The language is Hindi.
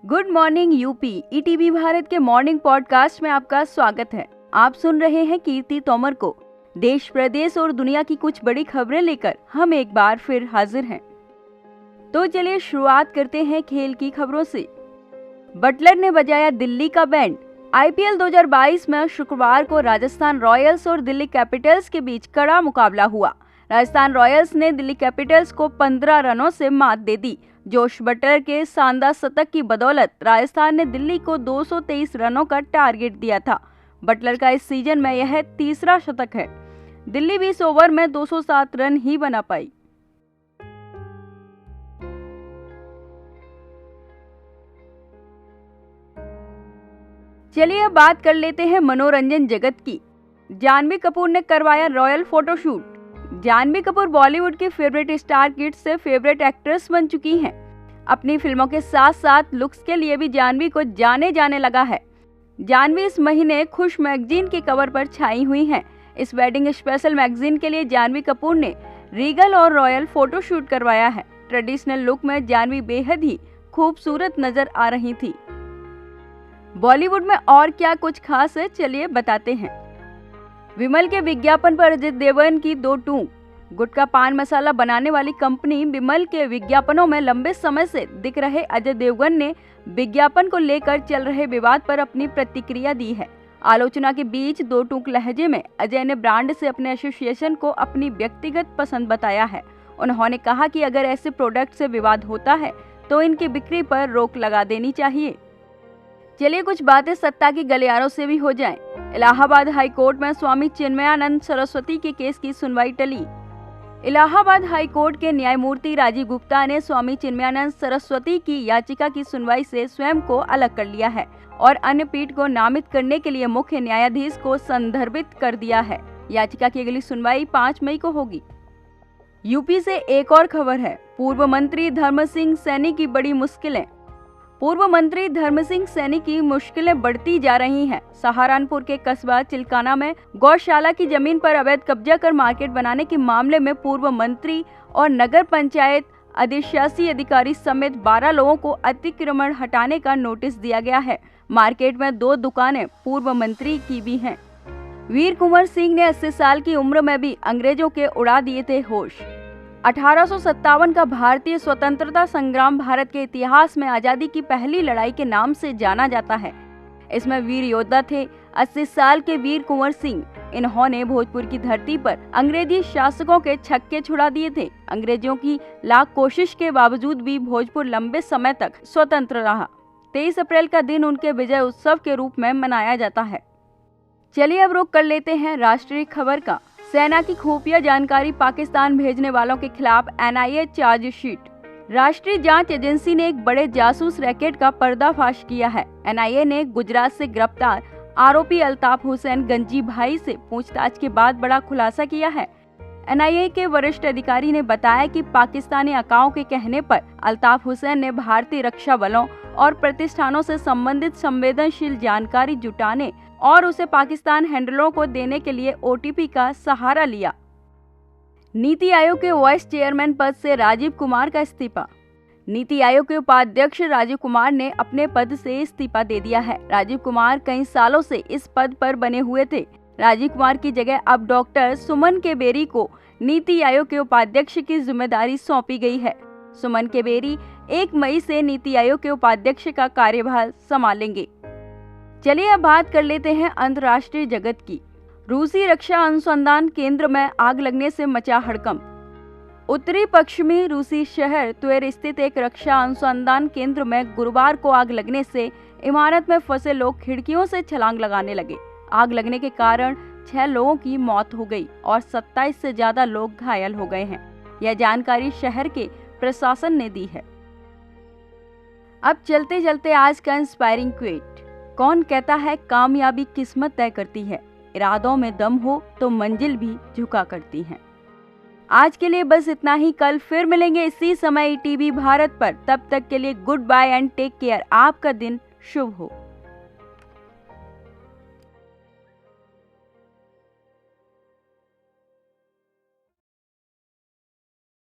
Good morning UP. ETV Bharat के मॉर्निंग पॉडकास्ट में आपका स्वागत है। आप सुन रहे हैं कीर्ति तोमर को। देश प्रदेश और दुनिया की कुछ बड़ी खबरें लेकर हम एक बार फिर हाजिर हैं। तो चलिए शुरुआत करते हैं खेल की खबरों से। बटलर ने बजाया दिल्ली का बैंड। आईपीएल 2022 में शुक्रवार को राजस्थान रॉयल्स और दिल्ली कैपिटल्स के बीच कड़ा मुकाबला हुआ। राजस्थान रॉयल्स ने दिल्ली कैपिटल्स को 15 रनों से मात दे दी। जोश बटलर के शानदार शतक की बदौलत राजस्थान ने दिल्ली को 223 रनों का टारगेट दिया था। बटलर का इस सीजन में यह तीसरा शतक है। दिल्ली 20 ओवर में 207 रन ही बना पाई। चलिए अब बात कर लेते हैं मनोरंजन जगत की। जानवी कपूर ने करवाया रॉयल फोटोशूट। जानवी कपूर बॉलीवुड की फेवरेट स्टार किड से फेवरेट एक्ट्रेस बन चुकी हैं। अपनी फिल्मों के साथ साथ लुक्स के लिए भी जानवी को जाने लगा है। जानवी इस महीने खुश मैगजीन के कवर पर छाई हुई हैं। इस वेडिंग स्पेशल मैगजीन के लिए जानवी कपूर ने रीगल और रॉयल फोटोशूट करवाया है। ट्रेडिशनल लुक में जानवी बेहद ही खूबसूरत नजर आ रही थी। बॉलीवुड में और क्या कुछ खास है, चलिए बताते हैं। विमल के विज्ञापन पर अजय देवगन की दो टूक। गुटखा पान मसाला बनाने वाली कंपनी विमल के विज्ञापनों में लंबे समय से दिख रहे अजय देवगन ने विज्ञापन को लेकर चल रहे विवाद पर अपनी प्रतिक्रिया दी है। आलोचना के बीच दो टूक लहजे में अजय ने ब्रांड से अपने एसोसिएशन को अपनी व्यक्तिगत पसंद बताया है। उन्होंने कहा कि अगर ऐसे प्रोडक्ट से विवाद होता है तो इनकी बिक्री पर रोक लगा देनी चाहिए। चलिए कुछ बातें सत्ता की गलियारों से भी हो जाएं। इलाहाबाद हाई कोर्ट में स्वामी चिन्मयानंद सरस्वती के केस की सुनवाई टली। इलाहाबाद हाई कोर्ट के न्यायमूर्ति राजीव गुप्ता ने स्वामी चिन्मयानंद सरस्वती की याचिका की सुनवाई से स्वयं को अलग कर लिया है और अन्य पीठ को नामित करने के लिए मुख्य न्यायाधीश को संदर्भित कर दिया है। याचिका की अगली सुनवाई 5 मई को होगी। यूपी से एक और खबर है। पूर्व मंत्री धर्म सिंह सैनी की बड़ी मुश्किलें। पूर्व मंत्री धर्म सिंह सैनी की मुश्किलें बढ़ती जा रही हैं। सहारनपुर के कस्बा चिल्काना में गौशाला की जमीन पर अवैध कब्जा कर मार्केट बनाने के मामले में पूर्व मंत्री और नगर पंचायत अधिशासी अधिकारी समेत 12 लोगों को अतिक्रमण हटाने का नोटिस दिया गया है। मार्केट में 2 दुकानें पूर्व मंत्री की भी हैं। वीर कुंवर सिंह ने 80 साल की उम्र में भी अंग्रेजों के उड़ा दिए थे होश। 1857 का भारतीय स्वतंत्रता संग्राम भारत के इतिहास में आजादी की पहली लड़ाई के नाम से जाना जाता है। इसमें वीर योद्धा थे 80 साल के वीर कुंवर सिंह। इन्होंने भोजपुर की धरती पर अंग्रेजी शासकों के छक्के छुड़ा दिए थे। अंग्रेजों की लाख कोशिश के बावजूद भी भोजपुर लंबे समय तक स्वतंत्र रहा। 23 अप्रैल का दिन उनके विजय उत्सव के रूप में मनाया जाता है। चलिए अब रुख कर लेते हैं राष्ट्रीय खबर का। सेना की खुफिया जानकारी पाकिस्तान भेजने वालों के खिलाफ एनआईए चार्जशीट। राष्ट्रीय जांच एजेंसी ने एक बड़े जासूस रैकेट का पर्दाफाश किया है। एनआईए ने गुजरात से गिरफ्तार आरोपी अल्ताफ हुसैन गंजी भाई से पूछताछ के बाद बड़ा खुलासा किया है। एनआईए के वरिष्ठ अधिकारी ने बताया कि पाकिस्तानी आकाओं के कहने पर अल्ताफ हुसैन ने भारतीय रक्षा बलों और प्रतिष्ठानों से संबंधित संवेदनशील जानकारी जुटाने और उसे पाकिस्तान हैंडलरों को देने के लिए ओटीपी का सहारा लिया। नीति आयोग के वाइस चेयरमैन पद से राजीव कुमार का इस्तीफा। नीति आयोग के उपाध्यक्ष राजीव कुमार ने अपने पद से इस्तीफा दे दिया है। राजीव कुमार कई सालों से इस पद पर बने हुए थे। राजीव कुमार की जगह अब डॉक्टर सुमन केबेरी को नीति आयोग के उपाध्यक्ष की जिम्मेदारी सौंपी गई है। सुमन केबेरी 1 मई से नीति आयोग के उपाध्यक्ष का कार्यभार संभालेंगे। चलिए अब बात कर लेते हैं अंतर्राष्ट्रीय जगत की। रूसी रक्षा अनुसंधान केंद्र में आग लगने से मचा हड़कंप। उत्तरी पश्चिमी रूसी शहर त्वेर स्थित एक रक्षा अनुसंधान केंद्र में गुरुवार को आग लगने से इमारत में फंसे लोग खिड़कियों से छलांग लगाने लगे। आग लगने के कारण 6 लोगों की मौत हो गई और 27 से ज्यादा लोग घायल हो गए हैं। यह जानकारी शहर के प्रशासन ने दी है। अब चलते चलते आज का इंस्पायरिंग क्वेट। कौन कहता है कामयाबी किस्मत तय करती है, इरादों में दम हो तो मंजिल भी झुका करती है। आज के लिए बस इतना ही। कल फिर मिलेंगे इसी समय ईटीवी भारत पर। तब तक के लिए goodbye and take care. आपका दिन शुभ हो।